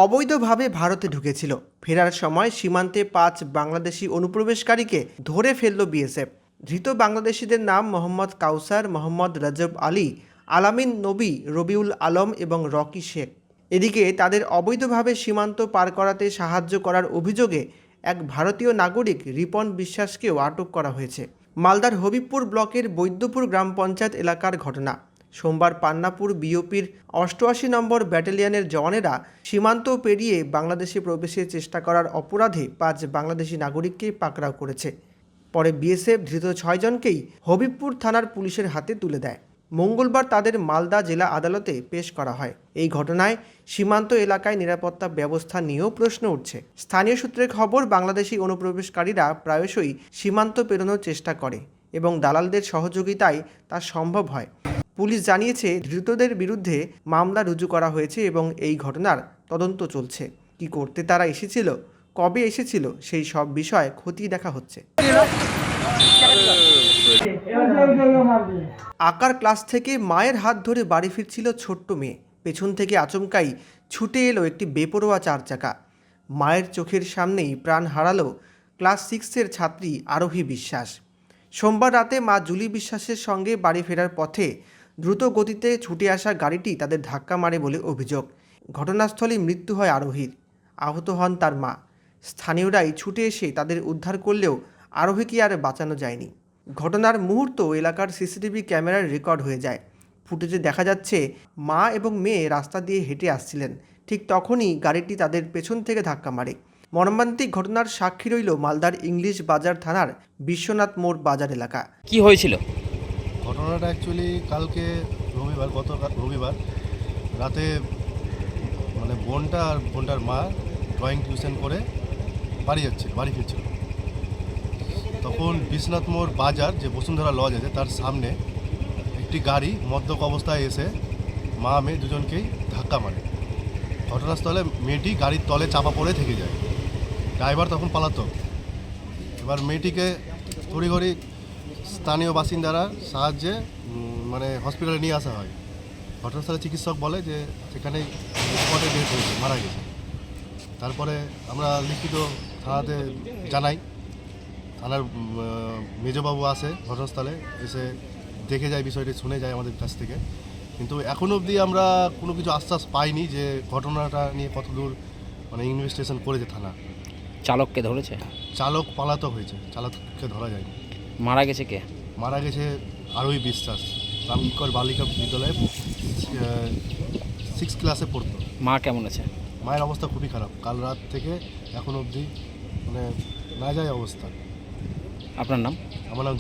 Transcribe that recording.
অবৈধভাবে ভারতে ঢুকেছিল। ফেরার সময় সীমান্তে 5 বাংলাদেশি অনুপ্রবেশকারীকে ধরে ফেলল বিএসএফ। ধৃত বাংলাদেশিদের নাম মোহাম্মদ কাউসার, মোহাম্মদ রজব আলী, আলামিন নবী, রবিউল আলম এবং রকি শেখ। এদিকে তাদের অবৈধভাবে সীমান্ত পার করাতে সাহায্য করার অভিযোগে এক ভারতীয় নাগরিক রিপন বিশ্বাসকেও আটক করা হয়েছে। মালদার হবিবপুর ব্লকের বৈদ্যপুর গ্রাম পঞ্চায়েত এলাকার ঘটনা। সোমবার পান্নাপুর বিওপির 88 নম্বর ব্যাটালিয়নের জওয়ানেরা সীমান্ত পেরিয়ে বাংলাদেশে প্রবেশের চেষ্টা করার অপরাধে 5 বাংলাদেশি নাগরিককে পাকড়াও করেছে। পরে বিএসএফ ধৃত 6 জনকেই হবিবপুর থানার পুলিশের হাতে তুলে দেয়। মঙ্গলবার তাদের মালদা জেলা আদালতে পেশ করা হয়। এই ঘটনায় সীমান্ত এলাকায় নিরাপত্তা ব্যবস্থা নিয়েও প্রশ্ন উঠছে। স্থানীয় সূত্রের খবর, বাংলাদেশি অনুপ্রবেশকারীরা প্রায়শই সীমান্ত পেরোনোর চেষ্টা করে এবং দালালদের সহযোগিতায় তা সম্ভব হয়। পুলিশ জানিয়েছে, ধৃতদের বিরুদ্ধে মামলা রুজু করা হয়েছে এবং এই ঘটনার তদন্ত চলছে। কি করতে তারা এসেছিল, কবে এসেছিল, সেই সব বিষয় খতিয়ে দেখা হচ্ছে। আঁকার ক্লাস থেকে মায়ের হাত ধরে বাড়ি ফিরছিল ছোট্ট মেয়ে। পেছন থেকে আচমকাই ছুটে এলো একটি বেপরোয়া 4 চাকা। মায়ের চোখের সামনেই প্রাণ হারালো ক্লাস 6-এর ছাত্রী আরোহী বিশ্বাস। সোমবার রাতে মা জুলি বিশ্বাসের সঙ্গে বাড়ি ফেরার পথে দ্রুত গতিতে ছুটে আসা গাড়িটি তাদের ধাক্কা মারে বলে অভিযোগ। ঘটনাস্থলেই মৃত্যু হয় আরোহীর। আহত হন তার মা। স্থানীয়রাই ছুটে এসে তাদের উদ্ধার করলেও আরোহীকে আর বাঁচানো যায়নি। ঘটনার মুহূর্ত এলাকার সিসিটিভি ক্যামেরায় রেকর্ড হয়ে যায়। ফুটেজে দেখা যাচ্ছে মা এবং মেয়ে রাস্তা দিয়ে হেঁটে আসছিলেন। ঠিক তখনই গাড়িটি তাদের পেছন থেকে ধাক্কা মারে। মর্মান্তিক ঘটনার সাক্ষী রইল মালদার ইংলিশ বাজার থানার বিশ্বনাথ মোড় বাজার এলাকা। কি হয়েছিল? ঘটনাটা অ্যাকচুয়ালি কালকে গত রবিবার রাতে মানে বোনটার মা ড্রয়িং টিউশন করে বাড়ি ফিরছিল। তখন বিশ্বনাথ মোড় বাজার যে বসুন্ধরা লজ আছে তার সামনে একটি গাড়ি মদ্যপ অবস্থায় এসে মা মেয়ে দুজনকেই ধাক্কা মারে। ঘটনাস্থলে মেয়েটি গাড়ির তলে চাপা পড়ে থেকে যায়। ড্রাইভার তখন পলাতক। এবার মেয়েটিকে তড়িঘড়ি স্থানীয় বাসিন্দারা সাহায্যে মানে হসপিটালে নিয়ে আসা হয়। ঘটনাস্থলে চিকিৎসক বলে যে সেখানেই স্পটে ডেথ হয়েছে, মারা গেছে। তারপরে আমরা লিখিত থানাতে জানাই। থানার মেজবাবু আসে ঘটনাস্থলে, এসে দেখে যায়, বিষয়টি শুনে যায় আমাদের কাছ থেকে। কিন্তু এখনও অবধি আমরা কোনো কিছু আশ্বাস পাইনি যে ঘটনাটা নিয়ে কতদূর মানে ইনভেস্টিগেশন করেছে থানা। চালককে ধরেছে? চালক পলাতক হয়েছে, চালককে ধরা যায়নি। মারা গেছে কে? মারা গেছে আরোহী বিশ্বাস, রামকর বালিকা বিদ্যালয়ে 6 ক্লাসে পড়তো। মা কেমন আছে? মায়ের অবস্থা খুবই খারাপ। কাল রাত থেকে এখন অবধি মানে না যায় অবস্থা। আপনার নাম? আমার নাম